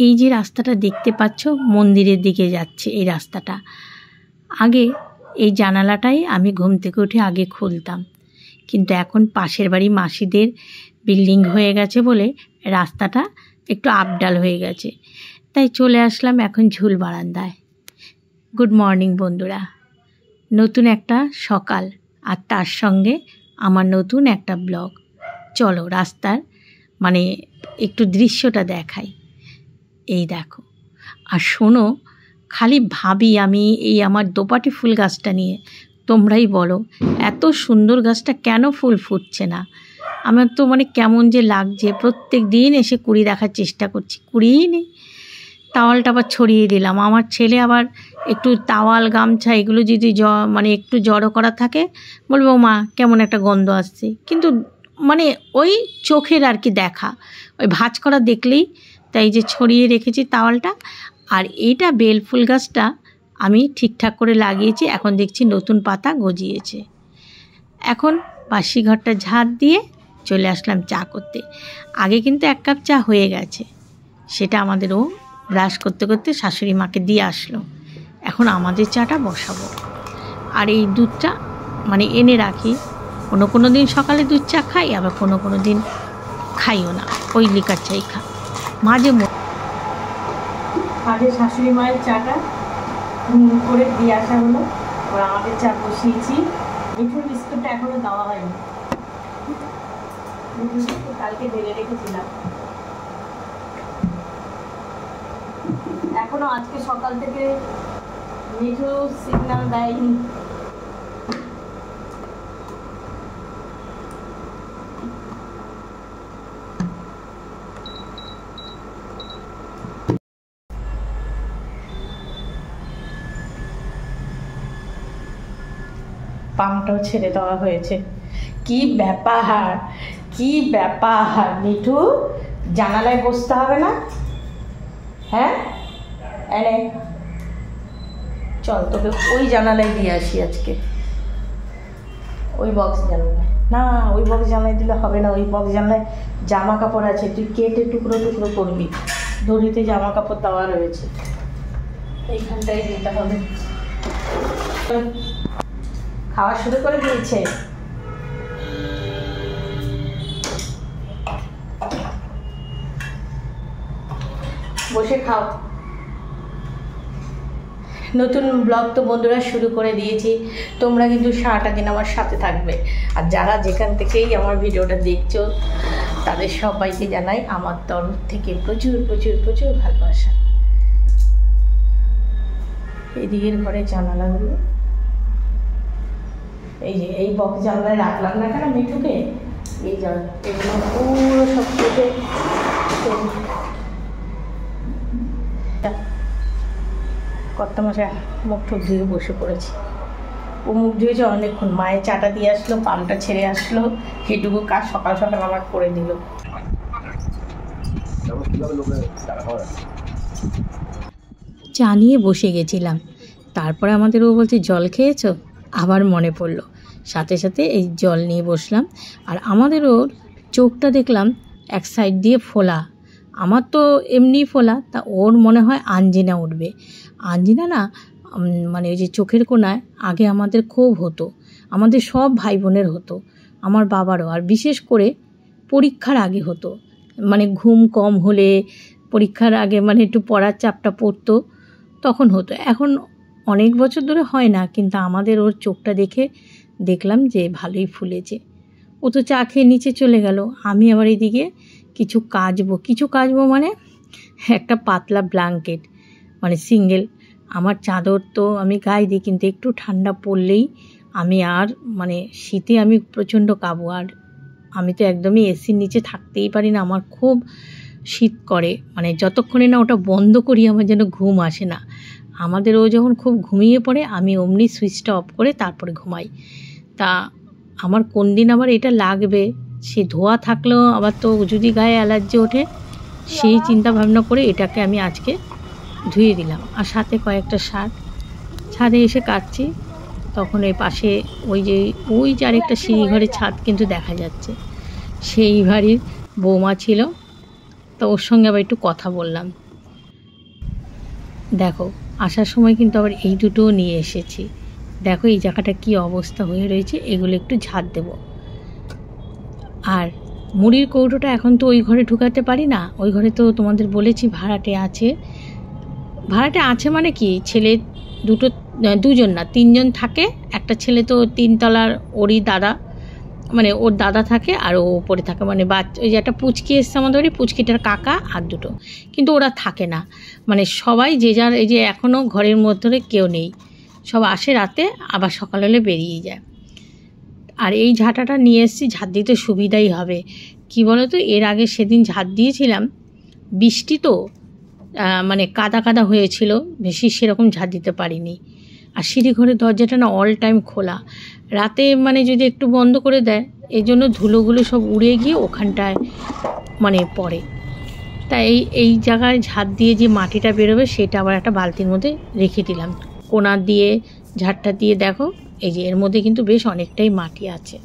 এই যে রাস্তাটা দেখতে পাচ্ছ মন্দিরের দিকে যাচ্ছে এই রাস্তাটা। আগে এই জানালাটাই আমি ঘুম থেকে উঠে আগে খুলতাম, কিন্তু এখন পাশের বাড়ি মাসিদের বিল্ডিং হয়ে গেছে বলে রাস্তাটা একটু আপডাল হয়ে গেছে, তাই চলে আসলাম এখন ঝুল বারান্দায়। গুড মর্নিং বন্ধুরা, নতুন একটা সকাল আর তার সঙ্গে আমার নতুন একটা ব্লগ। চলো রাস্তার মানে একটু দৃশ্যটা দেখাই। এই দেখো, আর শোনো, খালি ভাবি আমি এই আমার দোপাটি ফুল গাছটা নিয়ে, তোমরাই বলো এত সুন্দর গাছটা কেন ফুল ফুটছে না। আমার তো মানে কেমন যে লাগছে, প্রত্যেক দিন এসে কুড়ি দেখার চেষ্টা করছি, কুড়িই নেই। তাওয়ালটা আবার ছড়িয়ে দিলাম, আমার ছেলে আবার একটু তাওয়াল গামছা এগুলো যদি মানে একটু জড়ো করা থাকে বলবো মা কেমন একটা গন্ধ আসছে, কিন্তু মানে ওই চোখের আর কি দেখা, ওই ভাঁজ করা দেখলেই, তাই যে ছড়িয়ে রেখেছি তাওয়ালটা। আর এইটা বেল ফুল গাছটা আমি ঠিকঠাক করে লাগিয়েছি, এখন দেখছি নতুন পাতা গজিয়েছে। এখন বাসি ঘরটা ঝাড় দিয়ে চলে আসলাম চা করতে। আগে কিন্তু 1 কাপ চা হয়ে গেছে, সেটা আমাদেরও ব্রাশ করতে করতে শাশুড়ি মাকে দিয়ে আসলো। এখন আমাদের চাটা বসাবো। আর এই দুধটা মানে এনে রাখি, কোনো দিন সকালে দুধ চা খাই, আবার কোনো দিন খাইও না, ওই লিকার চাই খাই মাঝে মাঝে। শাশুড়ি মায়ের চাটা করে দিয়ে আসা হলো, এবার আমাদের চা বসিয়েছি। মিঠুর বিস্কুটটা এখনো দেওয়া হয়নি, মিঠুর বিস্কুট কালকে ঢেলে রেখেছিলাম, এখনো আজকে সকাল থেকে মিঠু সিগন্যাল দেয়নি। পাম্পটাও ছেড়ে দেওয়া হয়েছে। কি ব্যাপার মিঠু, জানালায় বসতে হবে না? হ্যাঁ এনে চল, তোকে ওই জানালায় দিয়ে আসি আজকে, ওই বক্স জানালায় না, ওই বক্স জানালায় দিলে হবে না। ওই বক্স জানালায় জামা কাপড় আছে, তুই কেটে টুকরো টুকরো করবি, দড়িতে জামা কাপড় দেওয়া রয়েছে, এইখানটাই দিতে হবে। খাওয়া শুরু করে দিয়েছে, বসে খাও। নতুন ব্লগ তো বন্ধুরা শুরু করে দিয়েছি, তোমরা কিন্তু সারাটা দিন আমার সাথে থাকবে। আর যারা যেখান থেকেই আমার ভিডিওটা দেখছো তাদের সবাইকে জানাই আমার তরফ থেকে প্রচুর প্রচুর প্রচুর ভালোবাসা। এদিকের ঘরে জানালাগুলো, এই যে এই বক্স জানলায় রাখলাম না কেন মিঠুকে, এই এগুলো পুরো সব কেটে কর্তা মশাই মুখ টুক ধুয়ে বসে পড়েছি। ও মুখ ধুয়েছে অনেকক্ষণ, মায়ের চাটা দিয়ে আসলো, পাম্পটা ছেড়ে আসলো, সেটুকু কাজ সকাল সকাল আমার করে দিল। চা নিয়ে বসে গেছিলাম, তারপরে আমাদের ও বলছে জল খেয়েছো, আবার মনে পড়লো, সাথে সাথে এই জল নিয়ে বসলাম। আর আমাদের ওর চোখটা দেখলাম এক সাইড দিয়ে ফোলা, আমার তো এমনি ফোলা, তা ওর মনে হয় আঞ্জিনা উঠবে। আঞ্জিনা না মানে ওই যে চোখের কোনায় আগে আমাদের খুব হতো, আমাদের সব ভাই বোনের হতো, আমার বাবারও, আর বিশেষ করে পরীক্ষার আগে হতো, মানে ঘুম কম হলে পরীক্ষার আগে মানে একটু পড়ার চাপটা পড়তো তখন হতো। এখন অনেক বছর ধরে হয় না, কিন্তু আমাদের ওর চোখটা দেখে দেখলাম যে ভালোই ফুলেছে। ও তো চা খেয়ে নিচে চলে গেল, আমি আবার এইদিকে কিছু কাচবো মানে একটা পাতলা ব্ল্যাঙ্কেট মানে সিঙ্গেল, আমার চাদর তো আমি গায়ে দিই, কিন্তু একটু ঠান্ডা পড়লেই আমি আর মানে শীতে আমি প্রচণ্ড কাঁপবো, আর আমি তো একদমই এসির নিচে থাকতেই পারি না, আমার খুব শীত করে, মানে যতক্ষণে না ওটা বন্ধ করি আমার যেন ঘুম আসে না। আমাদের ও যখন খুব ঘুমিয়ে পড়ে আমি অমনি সুইচটা অফ করে তারপরে ঘুমাই। তা আমার কোন দিন আবার এটা লাগবে, সে ধোয়া থাকলেও আবার তো যদি গায়ে অ্যালার্জি ওঠে, সেই চিন্তা ভাবনা করে এটাকে আমি আজকে ধুয়ে দিলাম। আর সাথে কয়েকটা শার্ট, ছাদে এসে কাটছি, তখন এই পাশে ওই যে আরেকটা সিঁড়ি ঘরের ছাদ কিন্তু দেখা যাচ্ছে, সেই বাড়ির বৌমা ছিল, তো ওর সঙ্গে আবার একটু কথা বললাম। দেখো আসার সময় কিন্তু আবার এই দুটোও নিয়ে এসেছি। দেখো এই জায়গাটা কি অবস্থা হয়ে রয়েছে, এগুলো একটু ঝাড় দেব। আর মুড়ির কৌটোটা এখন তো ওই ঘরে ঢুকাতে পারি না, ওই ঘরে তো তোমাদের বলেছি ভাড়াটে আছে। ভাড়াটে আছে মানে কি, ছেলে দুজন না তিনজন থাকে। একটা ছেলে তো 3 তলার, ওরই দাদা, মানে ওর দাদা থাকে, আর ও ওপরে থাকে, মানে ওই যে একটা পুচকি এসছে আমাদের বাড়ি, পুচকিটার কাকা আর দুটো, কিন্তু ওরা থাকে না। মানে সবাই যে যার, এই যে এখনও ঘরের মধ্যে কেউ নেই, সব আসে রাতে, আবার সকাল হলে বেরিয়ে যায়। আর এই ঝাঁটাটা নিয়ে এসেছি, ঝাঁট দিতে সুবিধাই হবে। কি বলো তো, এর আগে সেদিন ঝাঁট দিয়েছিলাম, বৃষ্টি তো মানে কাদা কাদা হয়েছিল, বেশি সেরকম ঝাঁট দিতে পারিনি। আর সিঁড়ি ঘরের দরজাটা না অল টাইম খোলা, রাতে মানে যদি একটু বন্ধ করে দেয়, এই জন্য ধুলোগুলো সব উড়ে গিয়ে ওখানটায় মানে পড়ে। তাই এই জায়গায় ঝাঁট দিয়ে যে মাটিটা বেরোবে সেটা আবার একটা বালতির মধ্যে রেখে দিলাম। কোনা দিয়ে ঝাঁটটা দিয়ে দেখো, এই যে এর মধ্যে কিন্তু বেশ অনেকটাই মাটি আছে।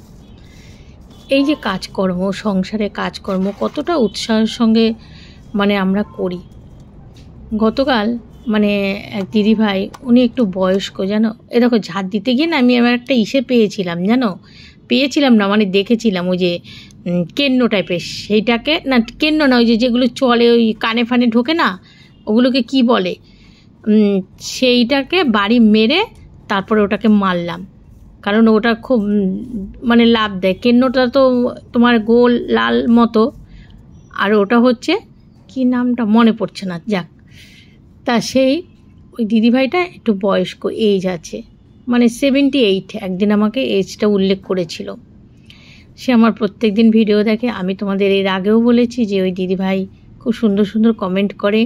এই যে কাজকর্ম, সংসারে কাজকর্ম কতটা উৎসাহের সঙ্গে মানে আমরা করি। গতকাল মানে এক দিদিভাই, উনি একটু বয়স্ক জানো, এ দেখো ঝাঁট দিতে গিয়ে না আমি আমার একটা পেয়েছিলাম জানো, না মানে দেখেছিলাম ওই যে কেন্ন টাইপের, সেইটাকে না কেন্ন না, ওই যেগুলো চলে ওই কানে ফানে ঢোকে না, ওগুলোকে কি বলে, সেইটাকে বাড়ি মেরে তারপরে ওটাকে মারলাম, কারণ ওটা খুব মানে লাভ দেয়। কেন্নটা তো তোমার গোল লাল মতো, আর ওটা হচ্ছে কি নামটা মনে পড়ছে না, যাক। তা সেই ওই দিদিভাইটা একটু বয়স্ক, এজ আছে, মানে 78। একদিন আমাকে এজটা উল্লেখ করেছিল। সে আমার প্রত্যেক দিন ভিডিও দেখে। আমি তোমাদের এর আগেও বলেছি যে ওই দিদিভাই খুব সুন্দর সুন্দর কমেন্ট করে,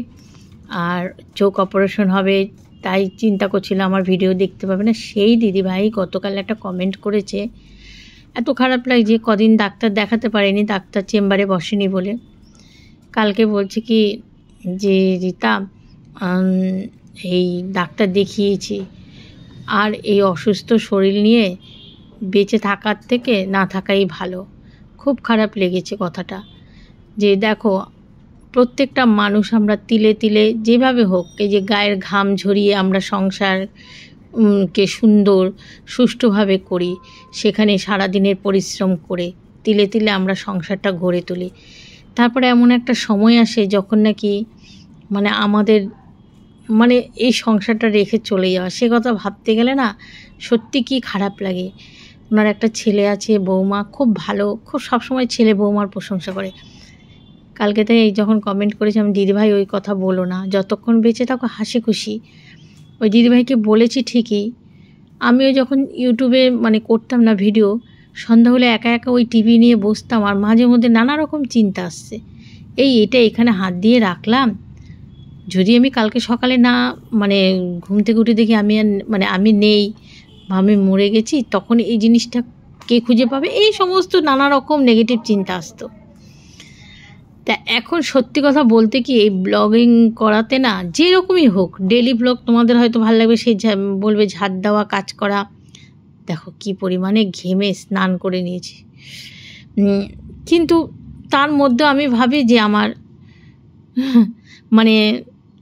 আর চোখ অপারেশন হবে তাই চিন্তা করছিল আমার ভিডিও দেখতে পাবে না। সেই দিদিভাই গতকাল একটা কমেন্ট করেছে, এত খারাপ লাগছে, কদিন ডাক্তার দেখাতে পারেনি, ডাক্তার চেম্বারে বসেনি বলে। কালকে বলছে কি যে রীতা, এই ডাক্তার দেখিয়েছি, আর এই অসুস্থ শরীর নিয়ে বেঁচে থাকার থেকে না থাকাই ভালো। খুব খারাপ লেগেছে কথাটা, যে দেখো প্রত্যেকটা মানুষ আমরা তিলে তিলে যেভাবে হোক, এই যে গায়ের ঘাম ঝরিয়ে আমরা সংসারকে সুন্দর সুষ্ঠুভাবে করি, সেখানে সারাদিনের পরিশ্রম করে তিলে তিলে আমরা সংসারটা গড়ে তুলি। তারপরে এমন একটা সময় আসে যখন নাকি মানে আমাদের মানে এই সংসারটা রেখে চলে যাওয়া, সে কথা ভাবতে গেলে না সত্যি কি খারাপ লাগে। ওনার একটা ছেলে আছে, বৌমা খুব ভালো, খুব সবসময় ছেলে বৌমার প্রশংসা করে। কালকে তাই এই যখন কমেন্ট করেছিলাম, দিদিভাই ওই কথা বলো না, যতক্ষণ বেঁচে থাকো হাসি খুশি। ওই দিদিভাইকে বলেছি ঠিকই, আমিও যখন ইউটিউবে মানে করতাম না ভিডিও, সন্ধ্যা হলে একা একা ওই টিভি নিয়ে বসতাম, আর মাঝে মধ্যে নানা রকম চিন্তা আসছে, এটা এখানে হাত দিয়ে রাখলাম, যদি আমি কালকে সকালে না মানে ঘুম থেকে উঠে দেখি আমি নেই বা আমি মরে গেছি, তখন এই জিনিসটা কে খুঁজে পাবে, এই সমস্ত নানা রকম নেগেটিভ চিন্তা আসতো। তা এখন সত্যি কথা বলতে কি, এই ব্লগিং করাতে না, যেরকমই হোক ডেলি ব্লগ তোমাদের হয়তো ভালো লাগবে, সেই বলবে ঝাড় দেওয়া, কাজ করা। দেখো কি পরিমাণে ঘেমে স্নান করে নিয়েছি, কিন্তু তার মধ্যে আমি ভাবি যে আমার মানে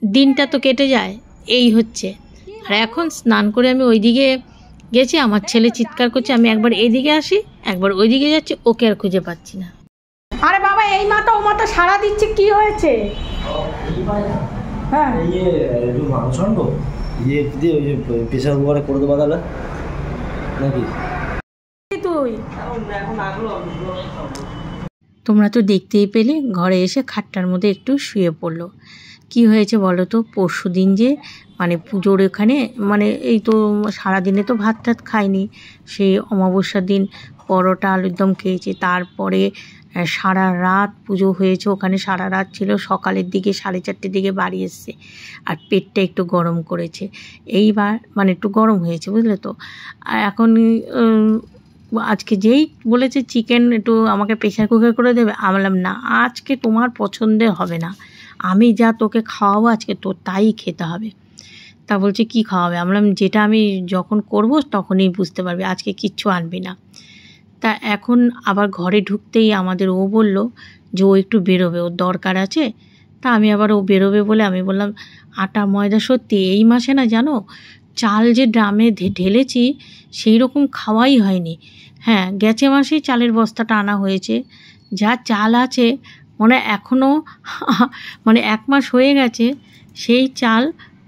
দিনটা তো কেটে যায়, এই হচ্ছে। আর এখন স্নান করে আমি ওইদিকে গেছি, আমার ছেলে চিৎকার করছে, আমি একবার এদিকে আসি একবার ওইদিকে যাচ্ছি, ওকে আর খুঁজে পাচ্ছি না। আরে বাবা, এই মাথা ও মাথা সারা দিচ্ছে, কি হয়েছে? হ্যাঁ প্রেশার কুকারে করে দেবো তাহলে নাকি তুই? তোমরা তো দেখতেই পেলে, ঘরে এসে খাটটার মধ্যে একটু শুয়ে পড়লো। কি হয়েছে বলো তো, পরশু দিন যে মানে পুজোর এখানে মানে এই তো সারাদিনে তো ভাত টাত খাইনি, সেই অমাবস্যার দিন পরোটা আলুর দম খেয়েছি। তারপরে সারা রাত পুজো হয়েছে, ওখানে সারা রাত ছিল, সকালের দিকে 4:30 দিকে বাড়ি এসছে, আর পেটটা একটু গরম করেছে। এইবার মানে একটু গরম হয়েছে, বুঝলে তো। আর এখন আজকে যেই বলেছে চিকেন একটু আমাকে প্রেশার কুকার করে দেবে, আমি বললাম না, আজকে তোমার পছন্দের হবে না, আমি যা তোকে খাওয়াবো আজকে তোর তাই খেতে হবে। তা বলছে কি খাওয়াবে? আমি বললাম যেটা আমি যখন করব তখনই বুঝতে পারবি, আজকে কিচ্ছু আনবি না। তা এখন আবার ঘরে ঢুকতেই আমাদের ও বলল যে ও একটু বেরোবে, ওর দরকার আছে। তা আমি আবার ও বেরোবে বলে আমি বললাম আটা ময়দা সত্যি এই মাসে না জানো চাল যে ড্রামে ঢেলেছি সেই রকম খাওয়াই হয়নি। হ্যাঁ, গেছে মাসেই চালের বস্তাটা আনা হয়েছে, যা চাল আছে মানে এখনও মানে 1 মাস হয়ে গেছে, সেই চাল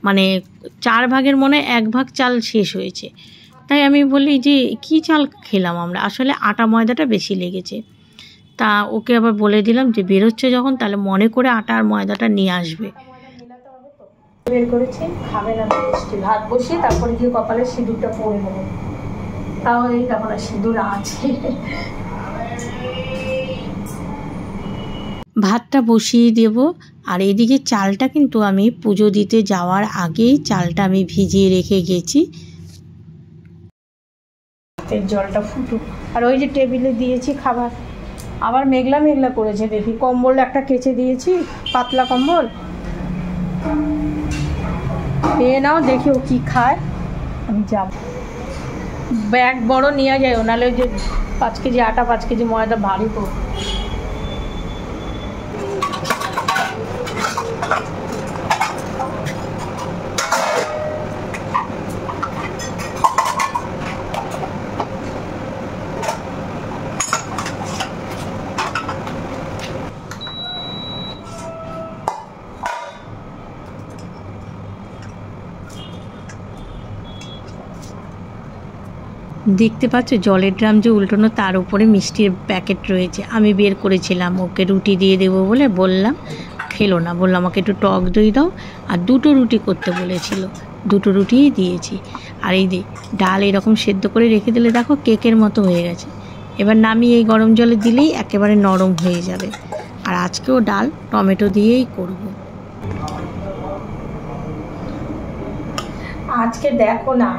মানে 4 ভাগের মনে 1 ভাগ চাল শেষ হয়েছে। তাই আমি বলি যে কি চাল খেলাম আমরা, আসলে আটা ময়দাটা বেশি লেগেছে। তা ওকে আবার বলে দিলাম যে বেরোচ্ছে যখন তাহলে মনে করে আটা আর ময়দাটা নিয়ে আসবে। বের করেছি, খাবে না মিষ্টি ভাত বসিয়ে তারপরে গিয়ে কপালে সিঁদুরটা পরে নেবো, তাও এই তখন সিঁদুর আছে। ভাতটা বসিয়ে দেব, আর এদিকে চালটা কিন্তু আমি পুজো দিতে যাওয়ার আগেই চালটা আমি ভিজিয়ে রেখে গেছি। জলটা ফুটুক, আর ওই যে টেবিলে দিয়েছি খাবার, আবার মেঘলা মেঘলা করেছে দেখি। কম্বল একটা কেচে দিয়েছি, পাতলা কম্বল, পেয়ে নাও দেখি ও কী খায়। আমি যাব, ব্যাগ বড় নিয়ে যায়, নাহলে ওই যে 5 কেজি আটা 5 কেজি ময়দা ভারী তো। দেখতে পাচ্ছ জলের ড্রাম যে উল্টানো, তার উপরে মিষ্টির প্যাকেট রয়েছে। আমি বের করেছিলাম ওকে রুটি দিয়ে দেবো বলে, বললাম খেলো না, বললাম আমাকে একটু টক দই দাও, আর 2টো রুটি করতে বলেছিল, 2টো রুটিই দিয়েছি। আর এই যে ডাল এরকম সেদ্ধ করে রেখে দিলে দেখো কেকের মতো হয়ে গেছে। এবার নামিয়ে এই গরম জলে দিলেই একেবারে নরম হয়ে যাবে। আর আজকেও ডাল টমেটো দিয়েই করব। আজকে দেখো না,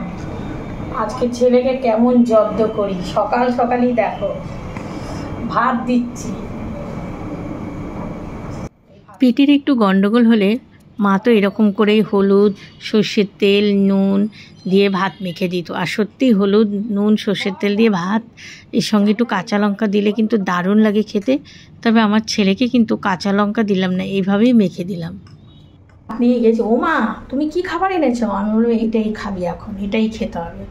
আজকে ছেলেকে কেমন জব্দ করি, সকাল সকালই দেখো ভাত দিচ্ছি। পেটের একটু গন্ডগোল হলে মা তো এরকম করেই হলুদ সর্ষের তেল নুন দিয়ে ভাত মেখে দিত। আর সত্যি হলুদ নুন সর্ষের তেল দিয়ে ভাত, এর সঙ্গে একটু কাঁচা লঙ্কা দিলে কিন্তু দারুণ লাগে খেতে। তবে আমার ছেলেকে কিন্তু কাঁচা লঙ্কা দিলাম না, এইভাবেই মেখে দিলাম। নিয়ে গেছে, ও মা তুমি কি খাবার এনেছো? আমি বললাম এটাই খাবি, এখন এটাই খেতে হবে।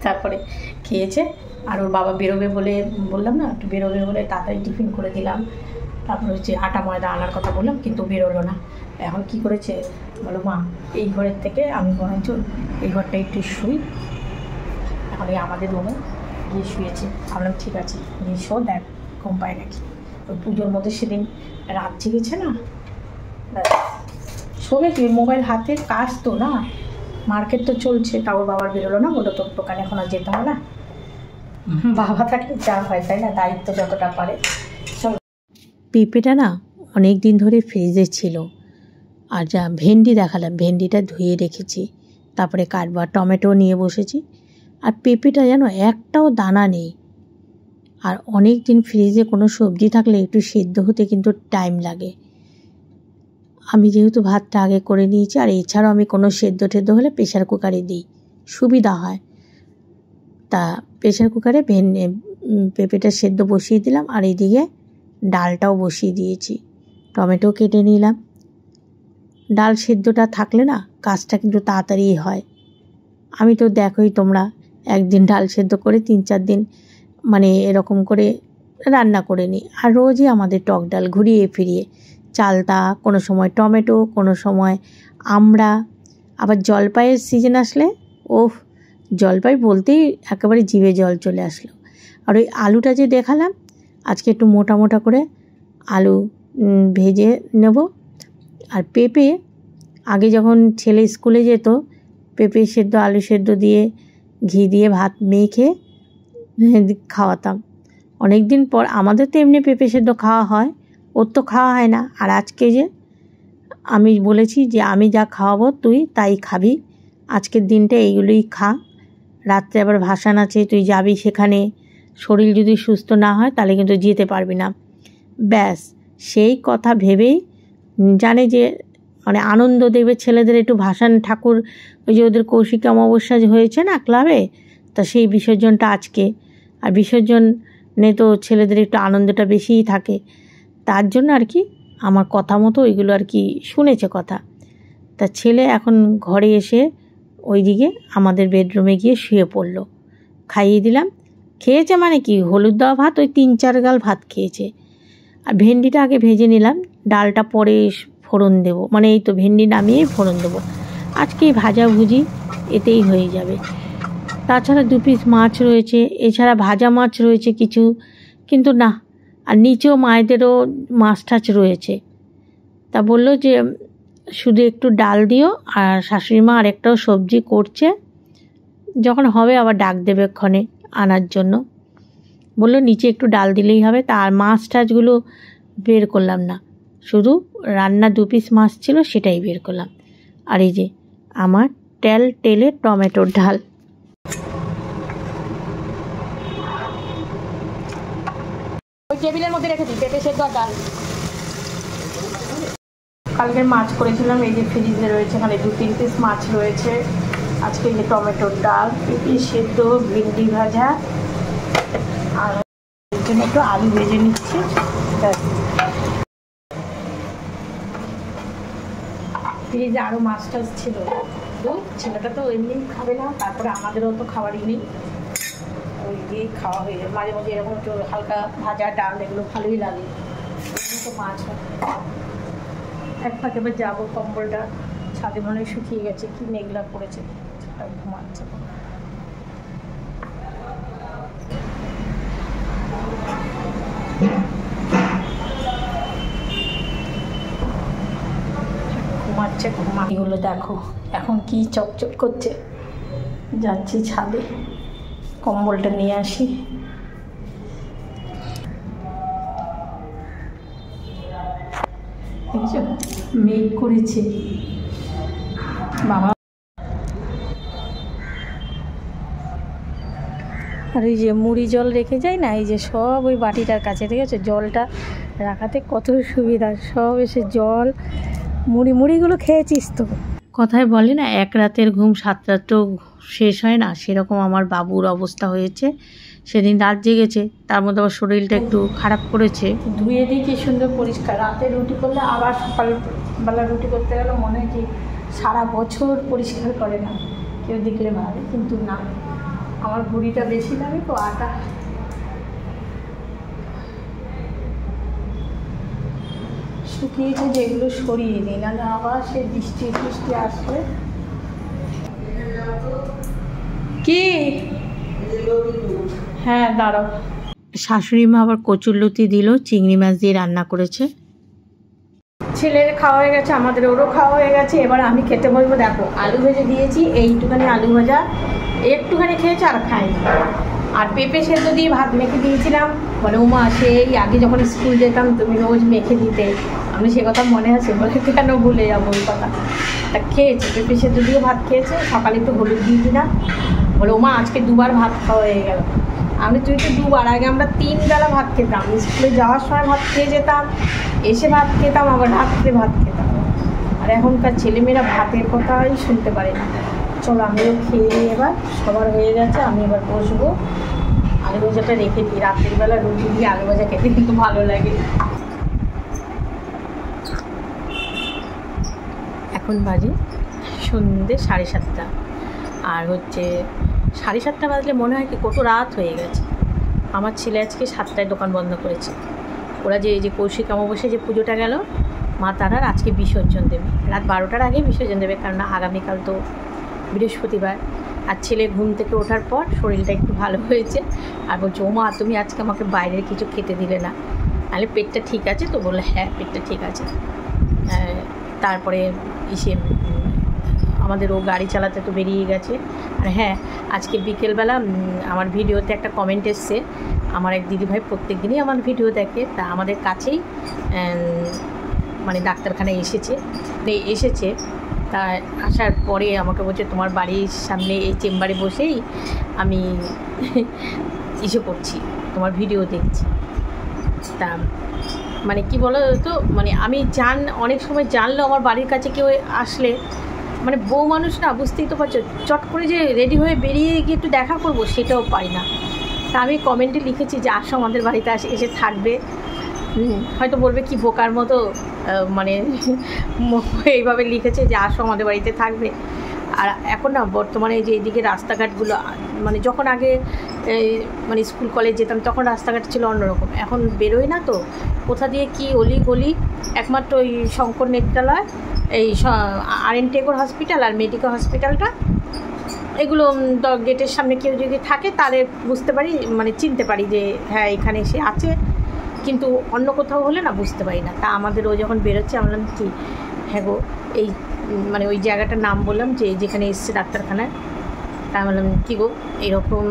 তারপরে খেয়েছে। আর ওর বাবা বেরোবে বলে, বললাম না একটু বেরোবে বলে তাড়াতাড়ি টিফিন করে দিলাম। তারপরে হচ্ছে আটা ময়দা আনার কথা বললাম, কিন্তু বেরোলো না। এখন কি করেছে বলো মা, এই ঘরের থেকে আমি বরঞ্চ এই ঘরটা একটু শুই। এখন এই আমাদের রুমে গিয়ে শুয়েছে। ভাবলাম ঠিক আছে গিয়ে শো, দেখ ঘুম পায় নাকি। ওই পুজোর মধ্যে সেদিন রাত জেগেছে না, শোবে কি, মোবাইল হাতে, কাজ তো না, মার্কেট তো চলছে। তাও বাবার বেরোলো না, বললো তোর দোকানে এখন আর যেতে হবে না। বাবা থাকলে যা হয় তাই না, দায়িত্ব যতটা পারে। পেঁপেটা না অনেক দিন ধরে ফ্রিজে ছিল। আর যা ভেন্ডি দেখালাম, ভেন্ডিটা ধুয়ে রেখেছি, তারপরে কাটবো। টমেটো নিয়ে বসেছি। আর পেঁপেটা যেন একটাও দানা নেই। আর অনেক দিন ফ্রিজে কোনো সবজি থাকলে একটু সেদ্ধ হতে কিন্তু টাইম লাগে। আমি যেহেতু ভাতটা আগে করে নিয়েছি, আর এছাড়াও আমি কোনো সেদ্ধ টেদ্ধ হলে প্রেশার কুকারে দিই, সুবিধা হয়। তা প্রেশার কুকারে পেঁপেটা সেদ্ধ বসিয়ে দিলাম। আর এইদিকে ডালটাও বসিয়ে দিয়েছি, টমেটো কেটে নিলাম। ডাল সেদ্ধটা থাকলে না কাজটা কিন্তু তাড়াতাড়ি হয়। আমি তো দেখোই তোমরা, একদিন ডাল সেদ্ধ করে 3-4 দিন মানে এরকম করে রান্না করে নিই। আর রোজই আমাদের টক ডাল ঘুরিয়ে ফিরিয়ে, চালতা, কোনো সময় টমেটো, কোনো সময় আমড়া। আবার জলপাইয়ের সিজন আসলে ওহ, জলপাই বলতেই একেবারে জিভে জল চলে আসলো। আর ওই আলুটা যে দেখালাম, আজকে একটু মোটা মোটা করে আলু ভেজে নেব। আর পেঁপে, আগে যখন ছেলে স্কুলে যেত, পেঁপে সেদ্ধ আলু সেদ্ধ দিয়ে ঘি দিয়ে ভাত মেখে খাওয়াতাম। অনেক দিন পর আমাদের তো এমনি পেঁপে সেদ্ধ খাওয়া হয়, ওর তো খাওয়া হয় না। আর আজকে যে আমি বলেছি যে আমি যা খাওয়াবো তুই তাই খাবি, আজকের দিনটা এইগুলোই খা। রাত্রে আবার ভাসান আছে, তুই যাবি সেখানে, শরীর যদি সুস্থ না হয় তাহলে কিন্তু যেতে পারবি না। ব্যাস সেই কথা ভেবেই জানে যে মানে আনন্দ দেবে ছেলেদের একটু ভাসান ঠাকুর, ওই যে ওদের কৌশিক অমাবস্যা হয়েছে না ক্লাবে, তা সেই বিসর্জনটা আজকে। আর বিসর্জনে তো ছেলেদের একটু আনন্দটা বেশিই থাকে, তার জন্য আর কি আমার কথা মতো ওইগুলো আর কি শুনেছে কথা। তা ছেলে এখন ঘরে এসে ওইদিকে আমাদের বেডরুমে গিয়ে শুয়ে পড়লো। খাইয়ে দিলাম, খেয়েছে মানে কি হলুদ দেওয়া ভাত ওই 3-4 গাল ভাত খেয়েছে। আর ভেন্ডিটা আগে ভেজে নিলাম, ডালটা পরে ফোড়ন দেবো, মানে এই তো ভেন্ডি নামিয়েই ফোড়ন দেবো। আজকে এই ভাজাভুজি এতেই হয়ে যাবে। তাছাড়া 2 পিস মাছ রয়েছে, এছাড়া ভাজা মাছ রয়েছে কিছু, কিন্তু না, আর নিচেও মায়েদেরও মাছ টাছ রয়েছে। তা বললো যে শুধু একটু ডাল দিও, আর শাশুড়ি মা আরেকটাও সবজি করছে, যখন হবে আবার ডাক দেবে এক্ষণে আনার জন্য। বললো নিচে একটু ডাল দিলেই হবে। তা আর মাছ টাছগুলো বের করলাম না, শুধু রান্না 2 পিস মাছ ছিল সেটাই বের করলাম। আর এই যে আমার টেলে টমেটোর ঢাল। ওই টেবিলের মধ্যে রেখে দিই, পেঁপে সেদ্ধ আর ডাল। কালকের মাছ করেছিলাম, এই যে ফ্রিজে রয়েছে, এখানে 2-3 পিস মাছ রয়েছে। আজকে এই যে টমেটোর ডাল, পেঁপে সেদ্ধ, ভেন্ডি ভাজা, আর এর জন্য একটু আলু ভেজে নিচ্ছি। ফ্রিজে আরও মাছ টাছ ছিল, তো ছেলেটা তো এমনি খাবে না, তারপরে আমাদেরও তো খাবারই নেই, ওই দিয়েই খাওয়া হয়ে যায়। মাঝে মাঝে এরকম একটু হালকা ভাজা ডাল এগুলো ভালোই লাগে। তো মাছ এক ফাঁকে এবার যাবো, কম্বলটা ছাদে মনে হয় শুকিয়ে গেছে, কি মেঘলা পড়েছে, ঘুমাচ্ছে। ঘুমাচ্ছে, ঘুমাইগুলো দেখো এখন কি চকচক করছে। যাচ্ছি ছাদে, কম্বলটা নিয়ে আসি। মেঘ করেছে বাবা। আর এই যে মুড়ি জল রেখে যায় না, এই যে সব ওই বাটিটার কাছে, ঠিক আছে, জলটা রাখাতে কত সুবিধা, সব এসে জল মুড়িগুলো খেয়েছিস তো। কথায় বলে না, এক রাতের ঘুম 7 রাতও শেষ হয় না, সেরকম আমার বাবুর অবস্থা হয়েছে। সেদিন রাত জেগেছে, তার মধ্যে আবার শরীরটা একটু খারাপ করেছে। ধুয়ে দিই কি সুন্দর পরিষ্কার, রাতে রুটি করলে আবার সকালবেলা রুটি করতে গেলে মনে হয় কি সারা বছর পরিষ্কার করে না, কেউ দেখলে ভাবে, কিন্তু না, আমার ভুঁড়িটা বেশি লাগে তো, আটা শুকিয়েছে যেগুলো সরিয়ে দিই, নাহলে আবার সে বৃষ্টি আসলে। কি হ্যাঁ দাঁড়াও। শাশুড়ি মা আবার কচুরলতি দিল, চিংড়ি মাছ দিয়ে রান্না করেছে। ছেলের খাওয়া হয়ে গেছে, আমাদের ওরও খাওয়া হয়ে গেছে, এবার আমি খেতে বলবো। দেখো আলু ভেজে দিয়েছি, এইটুখানি আলু ভাজা একটুখানি খেয়েছে, আর খাইনি। আর পেঁপে সেদ্ধ দিয়ে ভাত মেখে দিয়েছিলাম, বলে ওমা সেই আগে যখন স্কুল যেতাম তুমি রোজ মেখে দিতে, আমি সে কথা মনে আছে, বলে কেন ভুলে যাবো ওই কথা। তা খেয়েছে, পেঁপে সেদ্ধ দিয়ে ভাত খেয়েছে, সকালে একটু হলুদ দিয়ে দিলাম, বলে ওমা আজকে 2 বার ভাত খাওয়া হয়ে গেল। আমি তুই তো 2 বার, আগে আমরা 3 বেলা ভাত খেতাম, স্কুলে যাওয়ার সময় ভাত খেয়ে যেতাম, এসে ভাত খেতাম, আবার রাত্রে ভাত খেতাম। আর এখনকার ছেলেমেয়েরা ভাতের কথাই শুনতে পারে না। চলো আমিও খেয়ে নিই, এবার সবার হয়ে গেছে, আমি এবার বসবো। আলু ভাজাটা রেখে দিই, রাতের বেলা রুটি দিয়ে আলু ভাজা খেতে কিন্তু ভালো লাগে। এখন বাজে সন্ধ্যে 7:30, আর হচ্ছে 7:30 বাজলে মনে হয় কি কত রাত হয়ে গেছে। আমার ছেলে আজকে 7টায় দোকান বন্ধ করেছে। ওরা যে এই যে কৌশিক অমাবস্যায় যে পুজোটা গেল, মা তারার আজকে বিসর্জন দেবে, রাত 12টার আগে বিসর্জন দেবে, কারণ আগামীকাল তো বৃহস্পতিবার। আর ছেলে ঘুম থেকে ওঠার পর শরীরটা একটু ভালো হয়েছে, আর বলছে ও মা তুমি আজকে আমাকে বাইরের কিছু খেতে দিলে না, তাহলে পেটটা ঠিক আছে তো? বললো হ্যাঁ পেটটা ঠিক আছে। তারপরে আমাদের ও গাড়ি চালাতে তো বেরিয়ে গেছে। আর হ্যাঁ, আজকে বিকেলবেলা আমার ভিডিওতে একটা কমেন্ট এসছে, আমার এক দিদিভাই প্রত্যেক দিনই আমার ভিডিও দেখে, তা আমাদের কাছেই মানে ডাক্তারখানায় এসেছে। তা আসার পরে আমাকে বলছে তোমার বাড়ির সামনে এই চেম্বারে বসেই আমি করছি, তোমার ভিডিও দেখছি। তা মানে কি বলো তো, মানে আমি অনেক সময় জানলেও আমার বাড়ির কাছে কেউ আসলে, মানে বউ মানুষ না, বুঝতেই তো পারছো, চট করে যে রেডি হয়ে বেরিয়ে গিয়ে একটু দেখা করবো সেটাও পারি না। তা আমি কমেন্টে লিখেছি যে আসো আমাদের বাড়িতে এসে থাকবে। হয়তো বলবে কি বোকার মতো মানে এইভাবে লিখেছে যে আসো আমাদের বাড়িতে থাকবে। আর এখন না বর্তমানে যে এইদিকে রাস্তাঘাটগুলো, মানে যখন আগে মানে স্কুল কলেজ যেতাম তখন রাস্তাঘাট ছিল অন্যরকম, এখন বেরোই না তো কোথা দিয়ে কি অলি গলি, একমাত্র ওই শঙ্কর নেত্রালয়, এই RN টেগোর হসপিটাল আর মেডিকেল হসপিটালটা, এগুলো গেটের সামনে কেউ যদি থাকে তাহলে বুঝতে পারি, মানে চিনতে পারি যে হ্যাঁ এখানে সে আছে, কিন্তু অন্য কোথাও হলে না বুঝতে পারি না। তা আমাদের ও যখন বেরোচ্ছে আমরা কি হ্যাঁ গো এই মানে ওই জায়গাটার নাম বললাম যে যেখানে এসছে ডাক্তারখানায়, তা আমি বললাম কী গো এরকম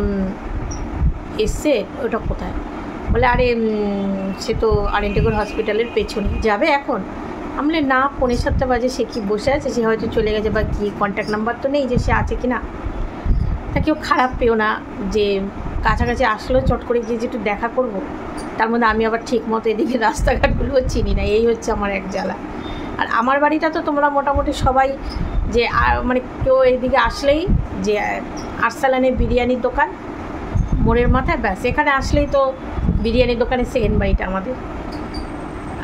এসছে, ওটা কোথায়? বলে আরে সে তো RN টেগোর হসপিটালের পেছনে, যাবে এখন? আমি বলি না 6:45 বাজে, সে কি বসে আছে, সে হয়তো চলে গেছে, বা কি কন্ট্যাক্ট নাম্বার তো নেই যে সে আছে কি না। তা কেউ খারাপ পেও না যে কাছাকাছি আসলেও চট করে গিয়ে যে একটু দেখা করবো, তার মধ্যে আমি আবার ঠিক মতো এদিকে রাস্তাঘাটগুলোও চিনি না, এই হচ্ছে আমার এক জ্বালা। আর আমার বাড়িটা তো তোমরা মোটামুটি সবাই যে মানে কেউ এদিকে আসলেই যে আরসালানের বিরিয়ানির দোকান মোড়ের মাথায়, ব্যাস এখানে আসলেই তো বিরিয়ানির দোকানের সেকেন্ড বাড়িটা আমাদের।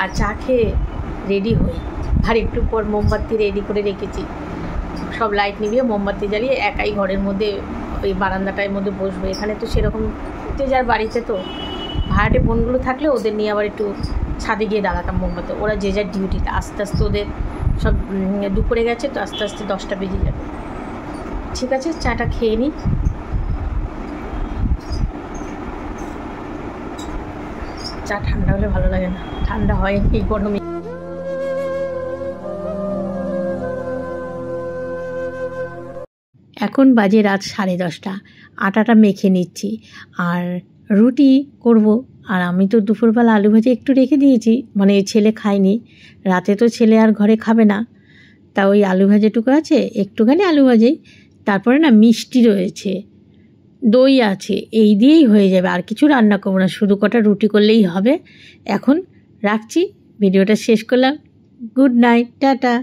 আর চা খেয়ে রেডি হই, আর একটু পর মোমবাতি রেডি করে রেখেছি, সব লাইট নিভিয়ে মোমবাতি জ্বালিয়ে একাই ঘরের মধ্যে ওই বারান্দাটার মধ্যে বসবো। এখানে তো সেরকম যে যার বাড়িতে তো ভাড়াটে বোনগুলো থাকলে ওদের নিয়ে আবার একটু ছাদে গিয়ে দাঁড়াতাম মোমবাতি, ওরা যে যার ডিউটিতে, আস্তে আস্তে ওদের সব দুপুরে গেছে তো আস্তে আস্তে 10টা বেজে যাবে। ঠিক আছে, চাটা খেয়ে নিই। চা ঠান্ডা হলে ভালো লাগে না, ঠান্ডা হয় এই গরমে। এখন বাজে রাত 10:30, আটাটা মেখে নিচ্ছি আর রুটি করব। আর আমি তো দুপুরবেলা আলু ভাজি একটু রেখে দিয়েছি, মানে ছেলে খায়নি, রাতে তো ছেলে আর ঘরে খাবে না, তা ওই আলু ভাজাটুকু আছে, একটুখানি আলু ভাজি, তারপরে না মিষ্টি রয়েছে, দই আছে, এই দিয়েই হয়ে যাবে, আর কিছু রান্না করবো না, শুধু কটা রুটি করলেই হবে। এখন রাখছি, ভিডিওটা শেষ করলাম। Good night, tata.